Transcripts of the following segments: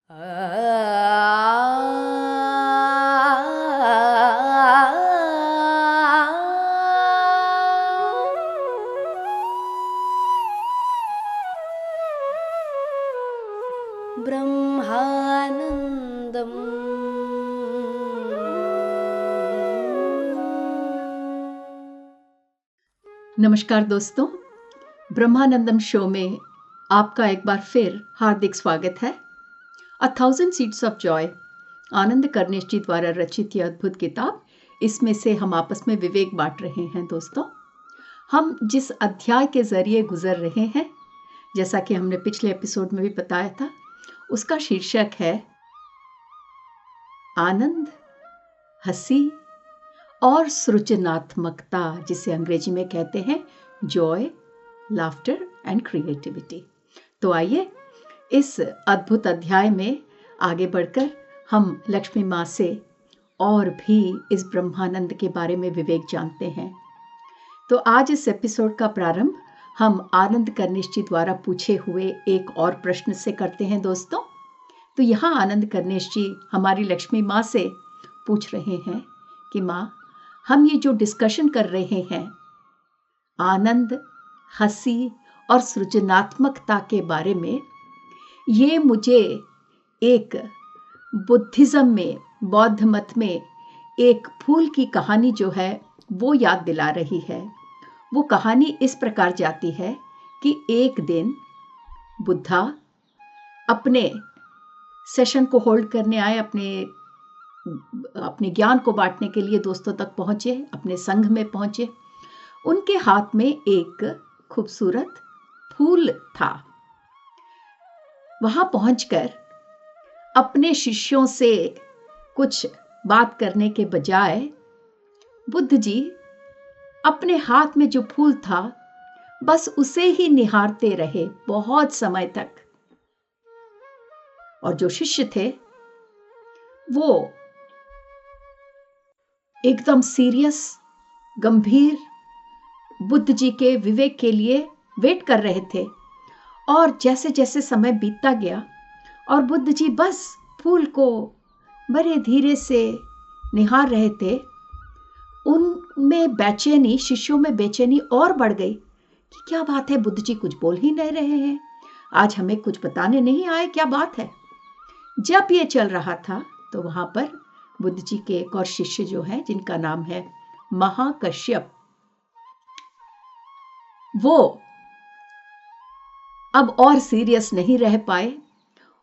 ब्रह्मानन्दम्। नमस्कार दोस्तों, ब्रह्मानंदम शो में आपका एक बार फिर हार्दिक स्वागत है। 1000 सीड्स ऑफ जॉय आनंद कर्णेश जी द्वारा रचित यह अद्भुत किताब, इसमें से हम आपस में विवेक बांट रहे हैं। दोस्तों, हम जिस अध्याय के जरिए गुजर रहे हैं, जैसा कि हमने पिछले एपिसोड में भी बताया था, उसका शीर्षक है आनंद, हंसी और सृजनात्मकता, जिसे अंग्रेजी में कहते हैं जॉय, लाफ्टर एंड क्रिएटिविटी। तो आइए इस अद्भुत अध्याय में आगे बढ़कर हम लक्ष्मी माँ से और भी इस ब्रह्मानंद के बारे में विवेक जानते हैं। तो आज इस एपिसोड का प्रारंभ हम आनंद कर्णेश जी द्वारा पूछे हुए एक और प्रश्न से करते हैं। दोस्तों, तो यहाँ आनंद कर्णेश जी हमारी लक्ष्मी माँ से पूछ रहे हैं कि माँ, हम ये जो डिस्कशन कर रहे हैं आनंद, हंसी और सृजनात्मकता के बारे में, ये मुझे एक बुद्धिज्म में, बौद्ध मत में एक फूल की कहानी जो है वो याद दिला रही है। वो कहानी इस प्रकार जाती है कि एक दिन बुद्धा अपने सेशन को होल्ड करने आए, अपने ज्ञान को बांटने के लिए दोस्तों तक पहुंचे, अपने संघ में पहुंचे। उनके हाथ में एक खूबसूरत फूल था। वहां पहुंचकर अपने शिष्यों से कुछ बात करने के बजाय बुद्ध जी अपने हाथ में जो फूल था बस उसे ही निहारते रहे बहुत समय तक। और जो शिष्य थे वो एकदम सीरियस, गंभीर बुद्ध जी के विवेक के लिए वेट कर रहे थे। और जैसे जैसे समय बीतता गया और बुद्ध जी बस फूल को बड़े धीरे से निहार रहे थे, उनमें बेचैनी, शिष्यों में बेचैनी और बढ़ गई कि क्या बात है, बुद्ध जी कुछ बोल ही नहीं रहे हैं, आज हमें कुछ बताने नहीं आए, क्या बात है। जब ये चल रहा था तो वहां पर बुद्ध जी के एक और शिष्य जो है, जिनका नाम है महाकश्यप, वो अब और सीरियस नहीं रह पाए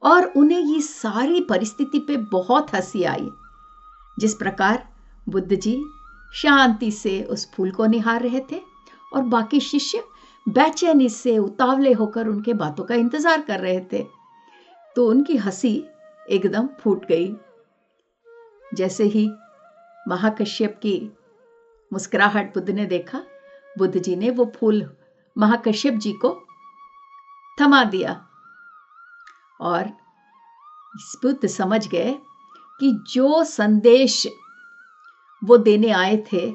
और उन्हें ये सारी परिस्थिति पे बहुत हंसी आई। जिस प्रकार बुद्ध जी शांति से उस फूल को निहार रहे थे और बाकी शिष्य बेचैनी से, उतावले होकर उनके बातों का इंतजार कर रहे थे, तो उनकी हंसी एकदम फूट गई। जैसे ही महाकश्यप की मुस्कुराहट बुद्ध ने देखा, बुद्ध जी ने वो फूल महाकश्यप जी को थमा दिया और बुद्ध समझ गए कि जो संदेश वो देने आए थे,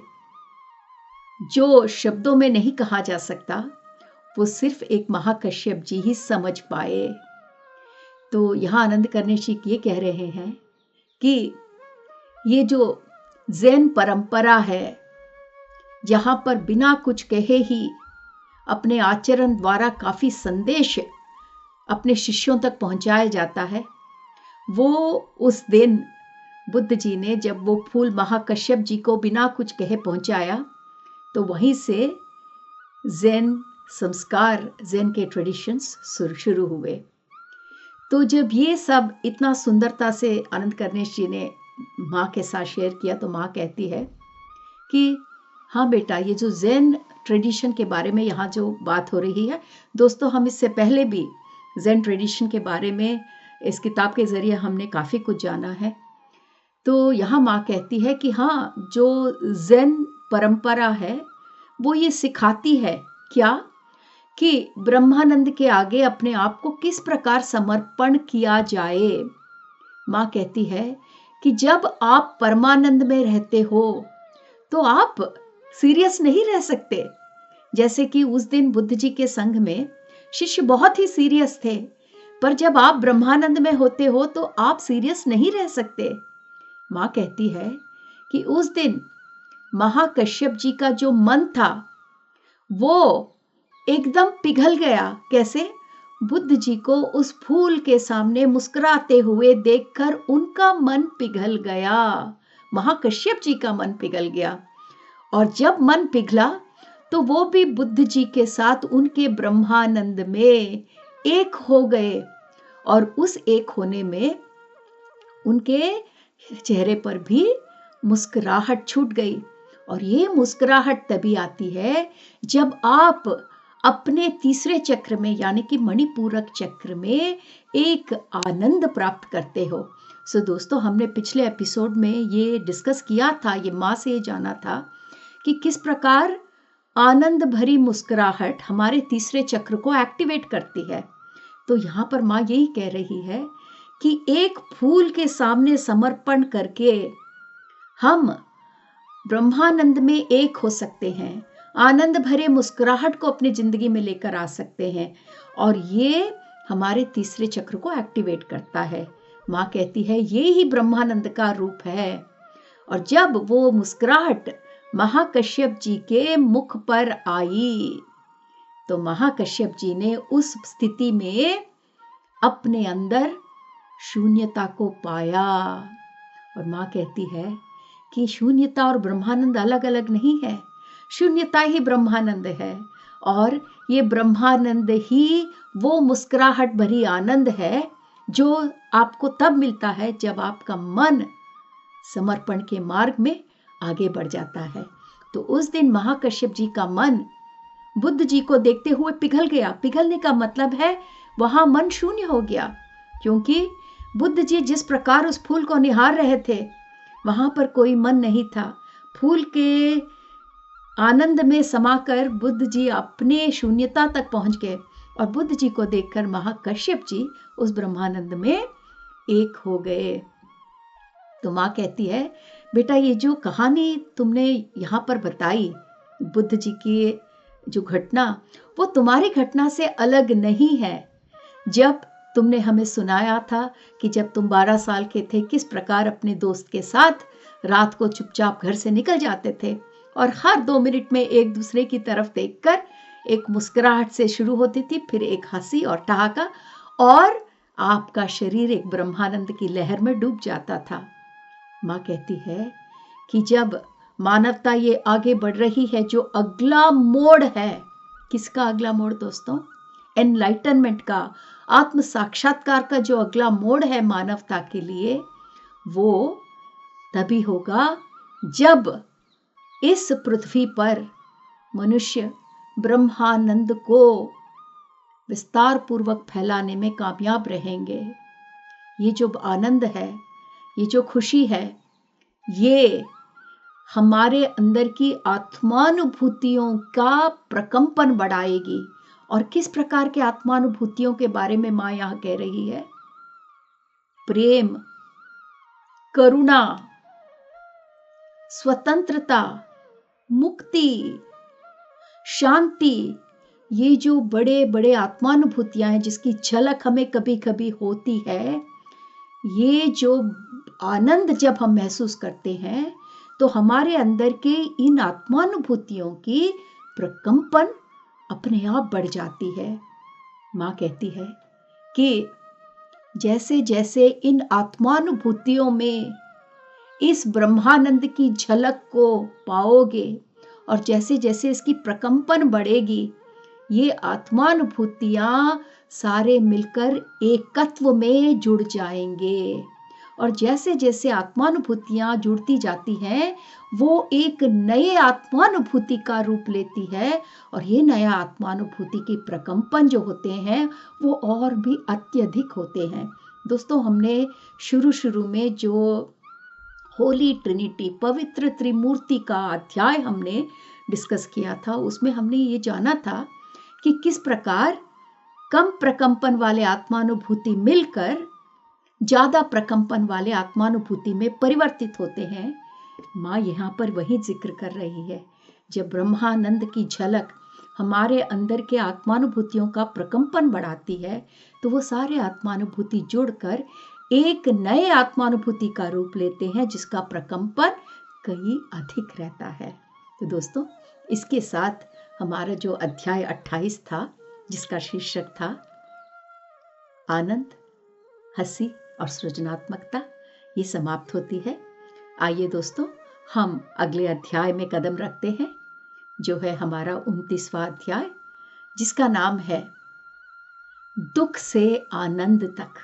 जो शब्दों में नहीं कहा जा सकता, वो सिर्फ एक महाकश्यप जी ही समझ पाए। तो यहाँ आनंद कर्णेश जी ये कह रहे हैं कि ये जो ज़ेन परंपरा है, जहां पर बिना कुछ कहे ही अपने आचरण द्वारा काफी संदेश अपने शिष्यों तक पहुंचाया जाता है, वो उस दिन बुद्ध जी ने जब वो फूल महाकश्यप जी को बिना कुछ कहे पहुंचाया, तो वहीं से ज़ेन संस्कार, ज़ेन के ट्रेडिशंस शुरू हुए। तो जब ये सब इतना सुंदरता से आनंद कर्णेश जी ने माँ के साथ शेयर किया, तो माँ कहती है कि हाँ बेटा, ये जो ज़ेन ट्रेडिशन के बारे में यहाँ जो बात हो रही है, दोस्तों हम इससे पहले भी ज़ेन ट्रेडिशन के बारे में इस किताब के ज़रिए हमने काफ़ी कुछ जाना है। तो यहाँ माँ कहती है कि हाँ, जो ज़ेन परंपरा है वो ये सिखाती है क्या, कि ब्रह्मानंद के आगे अपने आप को किस प्रकार समर्पण किया जाए। माँ कहती है कि जब आप परमानंद में रहते हो तो आप सीरियस नहीं रह सकते। जैसे कि उस दिन बुद्ध जी के संग में शिष्य बहुत ही सीरियस थे, पर जब आप ब्रह्मानंद में होते हो तो आप सीरियस नहीं रह सकते। माँ कहती है कि उस दिन महाकश्यप जी का जो मन था वो एकदम पिघल गया। कैसे? बुद्ध जी को उस फूल के सामने मुस्कुराते हुए देखकर उनका मन पिघल गया, महाकश्यप जी का मन पिघल गया। और जब मन पिघला तो वो भी बुद्ध जी के साथ उनके ब्रह्मानंद में एक हो गए और उस एक होने में उनके चेहरे पर भी मुस्कुराहट छूट गई। और ये मुस्कुराहट तभी आती है जब आप अपने तीसरे चक्र में यानी कि मणिपूरक चक्र में एक आनंद प्राप्त करते हो। सो दोस्तों, हमने पिछले एपिसोड में ये डिस्कस किया था, ये माँ से ये जाना था कि किस प्रकार आनंद भरी मुस्कुराहट हमारे तीसरे चक्र को एक्टिवेट करती है। तो यहाँ पर माँ यही कह रही है कि एक फूल के सामने समर्पण करके हम ब्रह्मानंद में एक हो सकते हैं, आनंद भरे मुस्कुराहट को अपनी जिंदगी में लेकर आ सकते हैं और ये हमारे तीसरे चक्र को एक्टिवेट करता है। माँ कहती है ये ही ब्रह्मानंद का रूप है। और जब वो मुस्कुराहट महाकश्यप जी के मुख पर आई तो महाकश्यप जी ने उस स्थिति में अपने अंदर शून्यता को पाया। और माँ कहती है कि शून्यता और ब्रह्मानंद अलग अलग नहीं है, शून्यता ही ब्रह्मानंद है और ये ब्रह्मानंद ही वो मुस्कुराहट भरी आनंद है जो आपको तब मिलता है जब आपका मन समर्पण के मार्ग में आगे बढ़ जाता है। तो उस दिन महाकश्यप जी का मन बुद्ध जी को देखते हुए पिघल गया। पिघलने का मतलब है वहां मन शून्य हो गया, क्योंकि बुद्ध जी जिस प्रकार उस फूल को निहार रहे थे वहां पर कोई मन नहीं था। फूल के आनंद में समाकर बुद्ध जी अपने शून्यता तक पहुंच गए और बुद्ध जी को देखकर महाकश्यप जी उस ब्रह्मानंद में एक हो गए। तो माँ कहती है बेटा, ये जो कहानी तुमने यहाँ पर बताई बुद्ध जी की जो घटना, वो तुम्हारी घटना से अलग नहीं है। जब तुमने हमें सुनाया था कि जब तुम 12 साल के थे किस प्रकार अपने दोस्त के साथ रात को चुपचाप घर से निकल जाते थे और हर 2 मिनट में एक दूसरे की तरफ देखकर एक मुस्कुराहट से शुरू होती थी, फिर एक हंसी और ठहाका और आपका शरीर एक ब्रह्मानंद की लहर में डूब जाता था। माँ कहती है कि जब मानवता ये आगे बढ़ रही है, जो अगला मोड़ है, किसका अगला मोड़ दोस्तों? एनलाइटनमेंट का, आत्म साक्षात्कार का जो अगला मोड़ है मानवता के लिए, वो तभी होगा जब इस पृथ्वी पर मनुष्य ब्रह्मानंद को विस्तार पूर्वक फैलाने में कामयाब रहेंगे। ये जो आनंद है, ये जो खुशी है, ये हमारे अंदर की आत्मानुभूतियों का प्रकंपन बढ़ाएगी। और किस प्रकार के आत्मानुभूतियों के बारे में माँ यहाँ कह रही है? प्रेम, करुणा, स्वतंत्रता, मुक्ति, शांति, ये जो बड़े बड़े आत्मानुभूतियां हैं जिसकी झलक हमें कभी कभी होती है, ये जो आनंद जब हम महसूस करते हैं तो हमारे अंदर के इन आत्मानुभूतियों की प्रकंपन अपने आप बढ़ जाती है। माँ कहती है कि जैसे जैसे इन आत्मानुभूतियों में इस ब्रह्मानंद की झलक को पाओगे और जैसे जैसे इसकी प्रकंपन बढ़ेगी, ये आत्मानुभूतियां सारे मिलकर एकत्व में जुड़ जाएंगे। और जैसे जैसे आत्मानुभूतियां जुड़ती जाती हैं, वो एक नए आत्मानुभूति का रूप लेती है और ये नया आत्मानुभूति के प्रकंपन जो होते हैं वो और भी अत्यधिक होते हैं। दोस्तों, हमने शुरू में जो होली ट्रिनिटी, पवित्र त्रिमूर्ति का अध्याय हमने डिस्कस किया था, उसमें हमने ये जाना था कि किस प्रकार कम प्रकंपन वाले आत्मानुभूति मिलकर ज्यादा प्रकंपन वाले आत्मानुभूति में परिवर्तित होते हैं। माँ यहाँ पर वही जिक्र कर रही है। जब ब्रह्मानंद की झलक हमारे अंदर के आत्मानुभूतियों का प्रकंपन बढ़ाती है, तो वो सारे आत्मानुभूति जुड़कर एक नए आत्मानुभूति का रूप लेते हैं, जिसका प्रकंपन कहीं अधिक रहता है। तो दोस्तों, इसके साथ हमारा जो अध्याय 28 था, जिसका शीर्षक था आनंद, हंसी और सृजनात्मकता, ये समाप्त होती है। आइए दोस्तों, हम अगले अध्याय में कदम रखते हैं, जो है हमारा 29वां अध्याय, जिसका नाम है दुख से आनंद तक।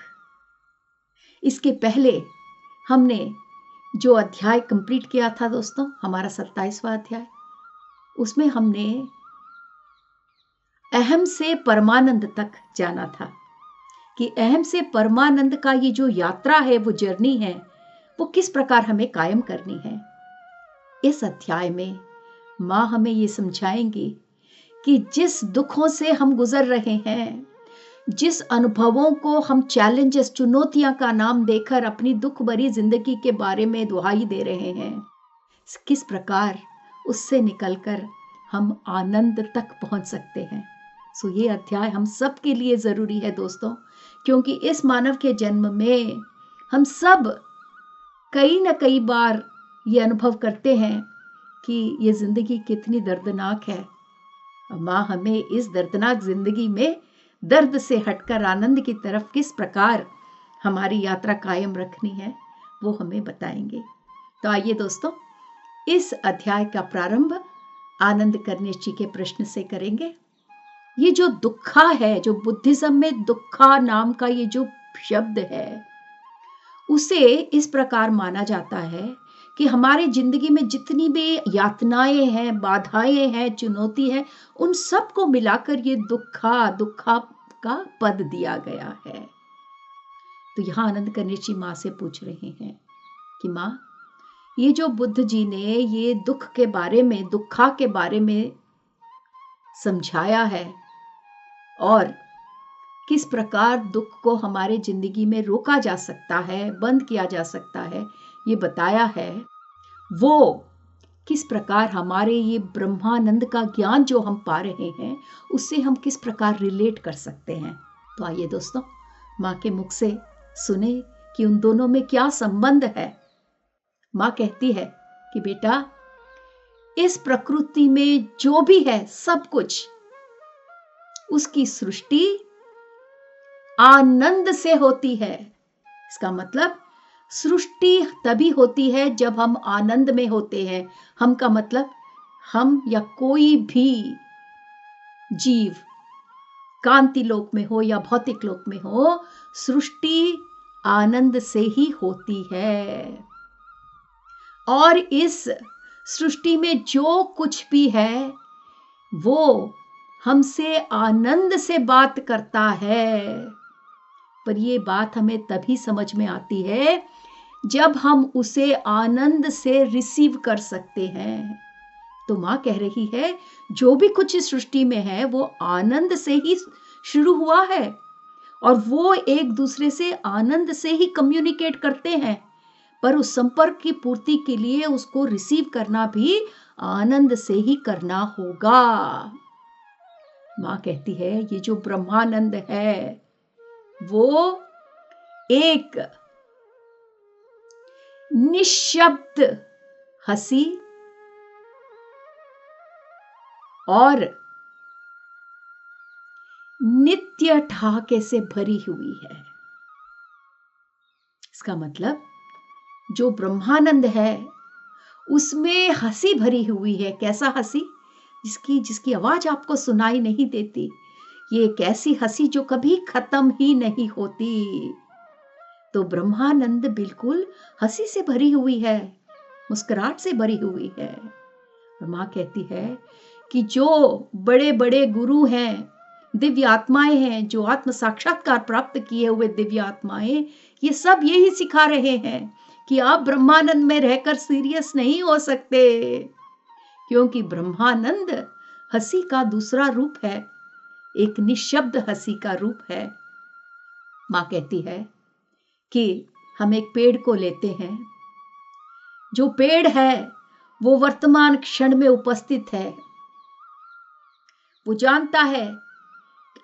इसके पहले हमने जो अध्याय कंप्लीट किया था दोस्तों, हमारा 27वां अध्याय, उसमें हमने अहम से परमानंद तक जाना था कि अहम से परमानंद का ये जो यात्रा है, वो जर्नी है, वो किस प्रकार हमें कायम करनी है। इस अध्याय में माँ हमें ये समझाएंगी कि जिस दुखों से हम गुजर रहे हैं, जिस अनुभवों को हम चैलेंजेस, चुनौतियां का नाम देकर अपनी दुख भरी जिंदगी के बारे में दुहाई दे रहे हैं, किस प्रकार उससे निकलकर हम आनंद तक पहुंच सकते हैं। सो ये अध्याय हम सब के लिए जरूरी है दोस्तों, क्योंकि इस मानव के जन्म में हम सब कई न कई बार ये अनुभव करते हैं कि ये जिंदगी कितनी दर्दनाक है। माँ हमें इस दर्दनाक जिंदगी में दर्द से हटकर आनंद की तरफ किस प्रकार हमारी यात्रा कायम रखनी है, वो हमें बताएंगे। तो आइए दोस्तों, इस अध्याय का प्रारंभ आनंद करनेश जी के प्रश्न से करेंगे। ये जो दुखा है, जो बुद्धिज्म में दुखा नाम का ये जो शब्द है, उसे इस प्रकार माना जाता है कि हमारे जिंदगी में जितनी भी यातनाएं हैं, बाधाएं हैं, चुनौती है, उन सब को मिलाकर ये दुखा का पद दिया गया है। तो यहाँ आनंद करनेश जी माँ से पूछ रहे हैं कि माँ, ये जो बुद्ध जी ने ये दुख के बारे में, दुखा के बारे में समझाया है और किस प्रकार दुख को हमारे जिंदगी में रोका जा सकता है, बंद किया जा सकता है, ये बताया है, वो किस प्रकार हमारे ये ब्रह्मानंद का ज्ञान जो हम पा रहे हैं, उससे हम किस प्रकार रिलेट कर सकते हैं। तो आइए दोस्तों, माँ के मुख से सुने कि उन दोनों में क्या संबंध है। माँ कहती है कि बेटा, इस प्रकृति में जो भी है सब कुछ, उसकी सृष्टि आनंद से होती है। इसका मतलब सृष्टि तभी होती है जब हम आनंद में होते हैं। हम का मतलब हम या कोई भी जीव कांति लोक में हो या भौतिक लोक में हो, सृष्टि आनंद से ही होती है। और इस सृष्टि में जो कुछ भी है, वो हमसे आनंद से बात करता है। पर ये बात हमें तभी समझ में आती है जब हम उसे आनंद से रिसीव कर सकते हैं। तो माँ कह रही है, जो भी कुछ इस सृष्टि में है वो आनंद से ही शुरू हुआ है, और वो एक दूसरे से आनंद से ही कम्युनिकेट करते हैं। पर उस संपर्क की पूर्ति के लिए उसको रिसीव करना भी आनंद से ही करना होगा। माँ कहती है, ये जो ब्रह्मानंद है वो एक निशब्द हंसी और नित्य ठहाके से भरी हुई है। इसका मतलब जो ब्रह्मानंद है उसमें हंसी भरी हुई है। कैसा हंसी? जिसकी आवाज आपको सुनाई नहीं देती। ये एक ऐसी हंसी जो कभी खत्म ही नहीं होती। तो ब्रह्मानंद बिल्कुल हंसी से भरी हुई है, मुस्कुराहट से भरी हुई है। और माँ कहती है कि जो बड़े बड़े गुरु हैं, दिव्य आत्माएं हैं, जो आत्म साक्षात्कार प्राप्त किए हुए दिव्य आत्माएं, ये सब यही सिखा रहे हैं कि आप ब्रह्मानंद में रहकर सीरियस नहीं हो सकते, क्योंकि ब्रह्मानंद हंसी का दूसरा रूप है, एक निशब्द हंसी का रूप है। माँ कहती है कि हम एक पेड़ को लेते हैं। जो पेड़ है वो वर्तमान क्षण में उपस्थित है। वो जानता है,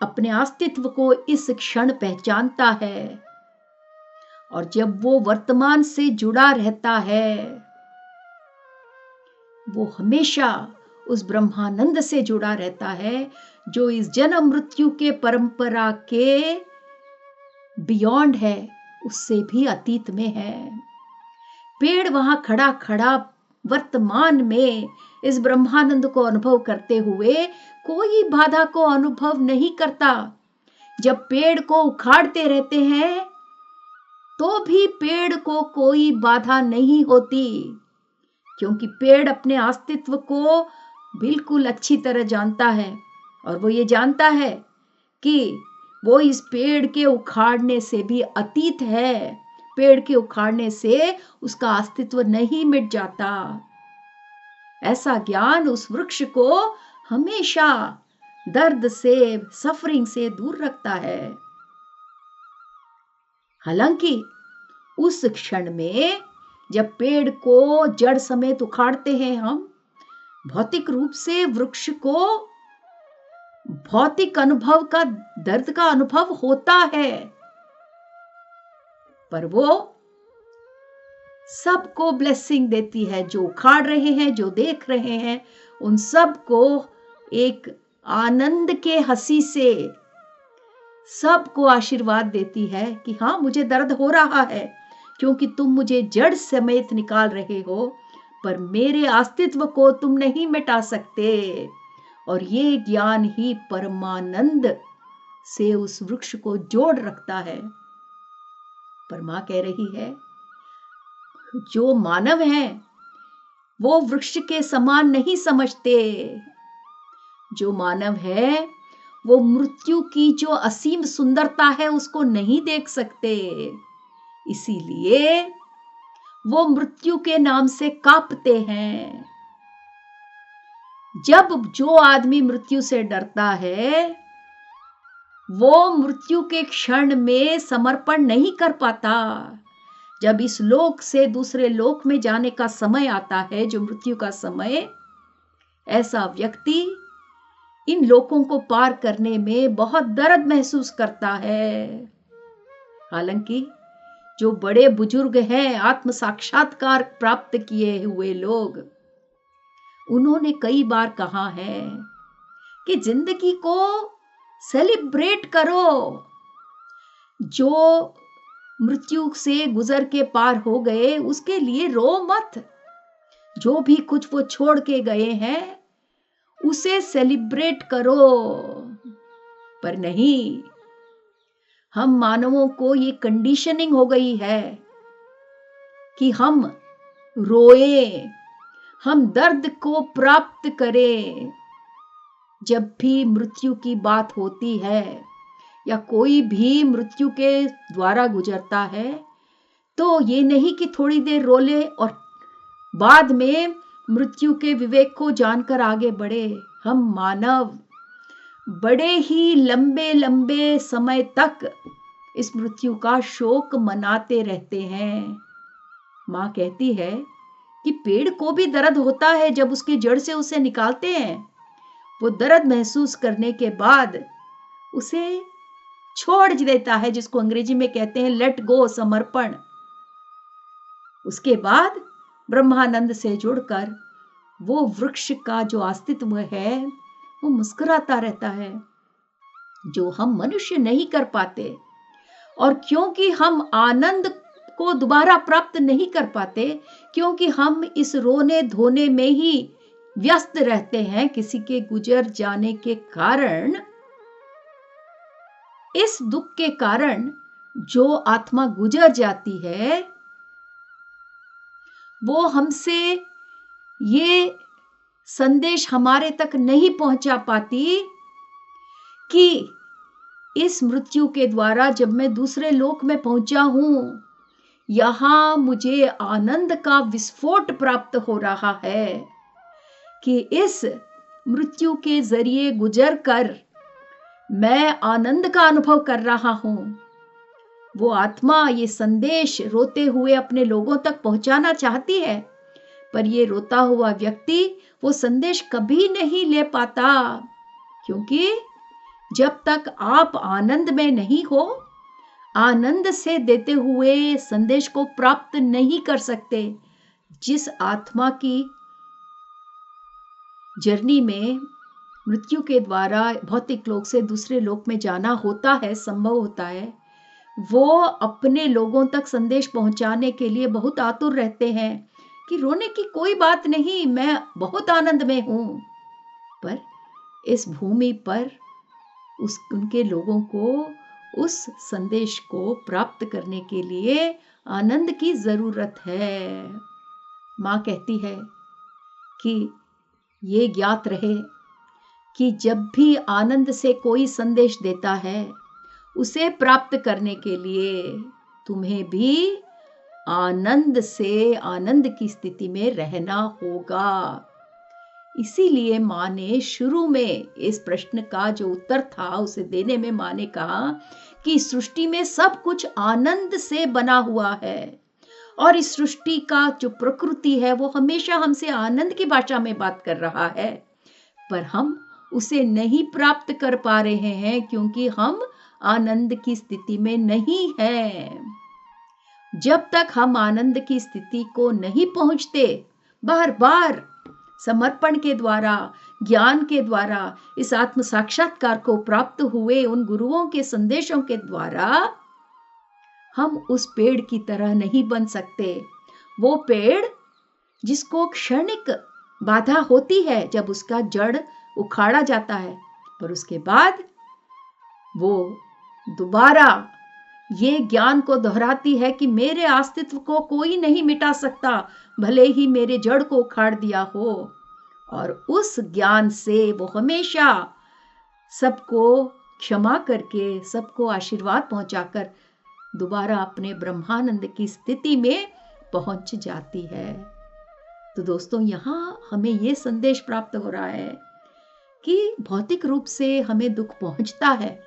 अपने अस्तित्व को इस क्षण पहचानता है। और जब वो वर्तमान से जुड़ा रहता है, वो हमेशा उस ब्रह्मानंद से जुड़ा रहता है जो इस जन्म मृत्यु के परंपरा के बियॉन्ड है, उससे भी अतीत में है। पेड़ वहां खड़ा खड़ा वर्तमान में इस ब्रह्मानंद को अनुभव करते हुए कोई बाधा को अनुभव नहीं करता। जब पेड़ को उखाड़ते रहते हैं तो भी पेड़ को कोई बाधा नहीं होती, क्योंकि पेड़ अपने अस्तित्व को बिल्कुल अच्छी तरह जानता है। और वो ये जानता है कि वो इस पेड़ के उखाड़ने से भी अतीत है। पेड़ के उखाड़ने से उसका अस्तित्व नहीं मिट जाता। ऐसा ज्ञान उस वृक्ष को हमेशा दर्द से, सफरिंग से दूर रखता है। हालांकि उस क्षण में जब पेड़ को जड़ समेत उखाड़ते हैं हम, भौतिक रूप से वृक्ष को भौतिक अनुभव का, दर्द का अनुभव होता है, पर वो सबको ब्लेसिंग देती है। जो उखाड़ रहे हैं, जो देख रहे हैं, उन सबको एक आनंद के हंसी से सबको आशीर्वाद देती है कि हाँ, मुझे दर्द हो रहा है क्योंकि तुम मुझे जड़ समेत निकाल रहे हो, पर मेरे अस्तित्व को तुम नहीं मिटा सकते। और ये ज्ञान ही परमानंद से उस वृक्ष को जोड़ रखता है। पर मां कह रही है, जो मानव हैं वो वृक्ष के समान नहीं समझते। जो मानव है वो मृत्यु की जो असीम सुंदरता है उसको नहीं देख सकते, इसीलिए वो मृत्यु के नाम से कांपते हैं। जब जो आदमी मृत्यु से डरता है वो मृत्यु के क्षण में समर्पण नहीं कर पाता। जब इस लोक से दूसरे लोक में जाने का समय आता है, जो मृत्यु का समय, ऐसा व्यक्ति इन लोकों को पार करने में बहुत दर्द महसूस करता है। हालांकि जो बड़े बुजुर्ग हैं, आत्म साक्षात्कार प्राप्त किए हुए लोग, उन्होंने कई बार कहा है कि जिंदगी को सेलिब्रेट करो। जो मृत्यु से गुजर के पार हो गए उसके लिए रो मत। जो भी कुछ वो छोड़ के गए हैं उसे सेलिब्रेट करो। पर नहीं, हम मानवों को ये कंडीशनिंग हो गई है कि हम रोएं, हम दर्द को प्राप्त करें। जब भी मृत्यु की बात होती है या कोई भी मृत्यु के द्वारा गुजरता है, तो ये नहीं कि थोड़ी देर रो ले और बाद में मृत्यु के विवेक को जानकर आगे बढ़े। हम मानव बड़े ही लंबे लंबे समय तक इस मृत्यु का शोक मनाते रहते हैं। मां कहती है कि पेड़ को भी दर्द होता है जब उसकी जड़ से उसे निकालते हैं। वो दर्द महसूस करने के बाद उसे छोड़ देता है, जिसको अंग्रेजी में कहते हैं लेट गो, समर्पण। उसके बाद ब्रह्मानंद से जुड़कर वो वृक्ष का जो अस्तित्व है वो मुस्कुराता रहता है, जो हम मनुष्य नहीं कर पाते। और क्योंकि हम आनंद को दोबारा प्राप्त नहीं कर पाते, क्योंकि हम इस रोने धोने में ही व्यस्त रहते हैं किसी के गुजर जाने के कारण, इस दुख के कारण जो आत्मा गुजर जाती है वो हमसे ये संदेश हमारे तक नहीं पहुंचा पाती कि इस मृत्यु के द्वारा जब मैं दूसरे लोक में पहुंचा हूं, यहां मुझे आनंद का विस्फोट प्राप्त हो रहा है कि इस मृत्यु के जरिए गुजर कर मैं आनंद का अनुभव कर रहा हूं। वो आत्मा ये संदेश रोते हुए अपने लोगों तक पहुंचाना चाहती है, पर ये रोता हुआ व्यक्ति वो संदेश कभी नहीं ले पाता, क्योंकि जब तक आप आनंद में नहीं हो, आनंद से देते हुए संदेश को प्राप्त नहीं कर सकते। जिस आत्मा की जर्नी में मृत्यु के द्वारा भौतिक लोक से दूसरे लोक में जाना होता है, संभव होता है, वो अपने लोगों तक संदेश पहुंचाने के लिए बहुत आतुर रहते हैं कि रोने की कोई बात नहीं, मैं बहुत आनंद में हूं। पर इस भूमि पर उनके लोगों को उस संदेश को प्राप्त करने के लिए आनंद की जरूरत है। माँ कहती है कि ये ज्ञात रहे कि जब भी आनंद से कोई संदेश देता है, उसे प्राप्त करने के लिए तुम्हें भी आनंद से आनंद की स्थिति में रहना होगा। इसीलिए माँ ने शुरू में इस प्रश्न का जो उत्तर था उसे देने में माँ ने कहा कि सृष्टि में सब कुछ आनंद से बना हुआ है और इस सृष्टि का जो प्रकृति है वो हमेशा हमसे आनंद की भाषा में बात कर रहा है, पर हम उसे नहीं प्राप्त कर पा रहे हैं क्योंकि हम आनंद की स्थिति में नहीं हैं। जब तक हम आनंद की स्थिति को नहीं पहुंचते, बार बार समर्पण के द्वारा, ज्ञान के द्वारा, इस आत्म साक्षात्कार को प्राप्त हुए उन गुरुओं के संदेशों के द्वारा हम उस पेड़ की तरह नहीं बन सकते। वो पेड़ जिसको क्षणिक बाधा होती है जब उसका जड़ उखाड़ा जाता है, पर उसके बाद वो दोबारा ये ज्ञान को दोहराती है कि मेरे अस्तित्व को कोई नहीं मिटा सकता, भले ही मेरे जड़ को उखाड़ दिया हो। और उस ज्ञान से वो हमेशा सबको क्षमा करके, सबको आशीर्वाद पहुंचाकर दोबारा अपने ब्रह्मानंद की स्थिति में पहुंच जाती है। तो दोस्तों, यहाँ हमें ये संदेश प्राप्त हो रहा है कि भौतिक रूप से हमें दुख पहुंचता है।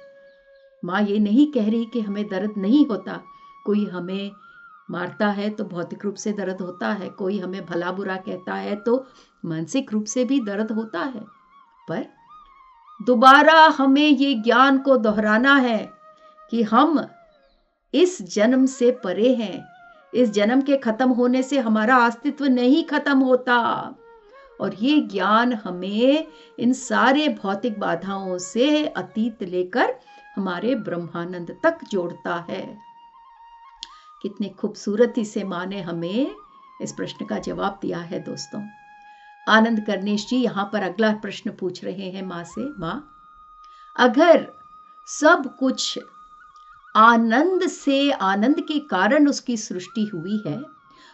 माँ ये नहीं कह रही कि हमें दर्द नहीं होता। कोई हमें मारता है तो भौतिक रूप से दर्द होता है, कोई हमें भला बुरा कहता है तो मानसिक रूप से भी दर्द होता है। पर दोबारा हमें ये ज्ञान को दोहराना है कि हम इस जन्म से परे हैं। इस जन्म के खत्म होने से हमारा अस्तित्व नहीं खत्म होता। और ये ज्ञान हमें इन सारे भौतिक बाधाओं से अतीत लेकर हमारे ब्रह्मानंद तक जोड़ता है। कितने खूबसूरती से माँ ने हमें इस प्रश्न का जवाब दिया है। दोस्तों, आनंद करनेश जी यहाँ पर अगला प्रश्न पूछ रहे हैं माँ से। माँ, अगर सब कुछ आनंद से, आनंद के कारण उसकी सृष्टि हुई है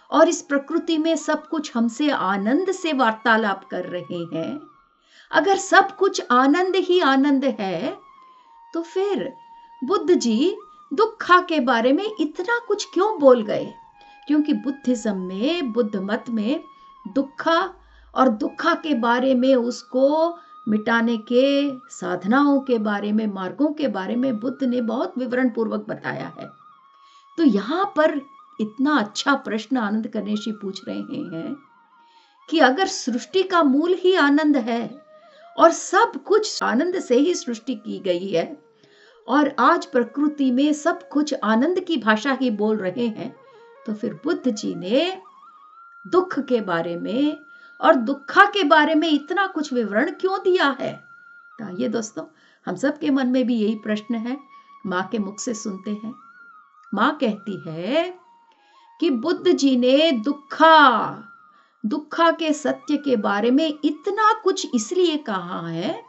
और इस प्रकृति में सब कुछ हमसे आनंद से वार्तालाप कर रहे हैं, अगर सब कुछ आनंद ही आनंद है, तो फिर बुद्ध जी दुखा के बारे में इतना कुछ क्यों बोल गए? क्योंकि बुद्धिज्म में, बुद्ध मत में दुखा और दुखा के बारे में, उसको मिटाने के साधनाओं के बारे में, मार्गों के बारे में बुद्ध ने बहुत विवरण पूर्वक बताया है। तो यहाँ पर इतना अच्छा प्रश्न आनंद करनेश जी पूछ रहे हैं कि अगर सृष्टि का मूल ही आनंद है और सब कुछ आनंद से ही सृष्टि की गई है और आज प्रकृति में सब कुछ आनंद की भाषा ही बोल रहे हैं, तो फिर बुद्ध जी ने दुख के बारे में और दुखा के बारे में इतना कुछ विवरण क्यों दिया है? तो आइए दोस्तों, हम सब के मन में भी यही प्रश्न है, माँ के मुख से सुनते हैं। माँ कहती है कि बुद्ध जी ने दुखा के सत्य के बारे में इतना कुछ इसलिए कहा है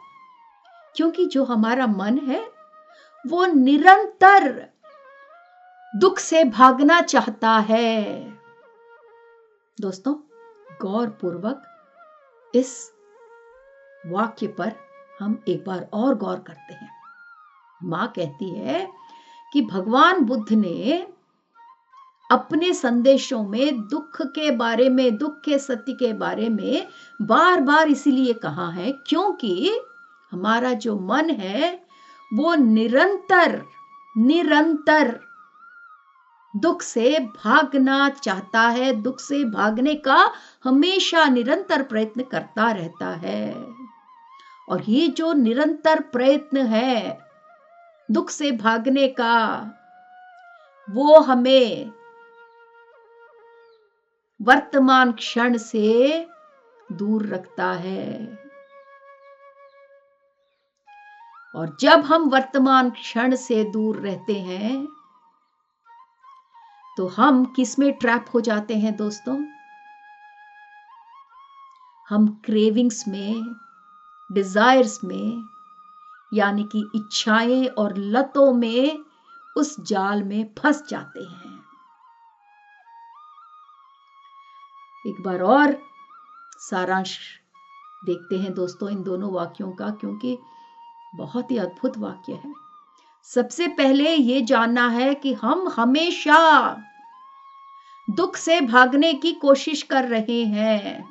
क्योंकि जो हमारा मन है वो निरंतर दुख से भागना चाहता है। दोस्तों, गौर पूर्वक इस वाक्य पर हम एक बार और गौर करते हैं। माँ कहती है कि भगवान बुद्ध ने अपने संदेशों में दुख के बारे में, दुख के सत्य के बारे में बार बार इसीलिए कहा है क्योंकि हमारा जो मन है वो निरंतर दुख से भागना चाहता है, दुख से भागने का हमेशा निरंतर प्रयत्न करता रहता है। और ये जो निरंतर प्रयत्न है दुख से भागने का, वो हमें वर्तमान क्षण से दूर रखता है। और जब हम वर्तमान क्षण से दूर रहते हैं तो हम किस में ट्रैप हो जाते हैं दोस्तों? हम क्रेविंग्स में, डिजायर्स में, यानी कि इच्छाएं और लतों में, उस जाल में फंस जाते हैं। एक बार और सारांश देखते हैं दोस्तों इन दोनों वाक्यों का, क्योंकि बहुत ही अद्भुत वाक्य है। सबसे पहले ये जानना है कि हम हमेशा दुख से भागने की कोशिश कर रहे हैं।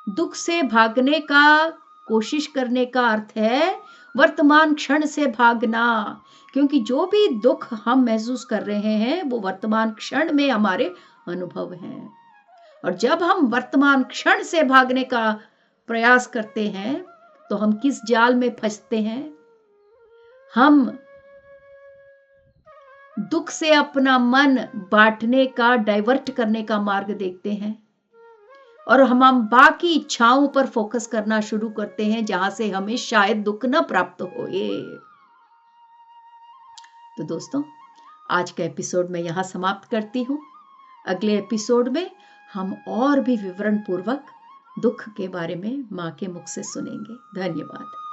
दुख से भागने का कोशिश करने का अर्थ है वर्तमान क्षण से भागना, क्योंकि जो भी दुख हम महसूस कर रहे हैं वो वर्तमान क्षण में हमारे अनुभव हैं। और जब हम वर्तमान क्षण से भागने का प्रयास करते हैं तो हम किस जाल में फंसते हैं? हम दुख से अपना मन बांटने का, डाइवर्ट करने का मार्ग देखते हैं और हम बाकी इच्छाओं पर फोकस करना शुरू करते हैं जहां से हमें शायद दुख न प्राप्त होए। तो दोस्तों, आज का एपिसोड मैं यहां समाप्त करती हूं। अगले एपिसोड में हम और भी विवरण पूर्वक दुख के बारे में मां के मुख से सुनेंगे। धन्यवाद।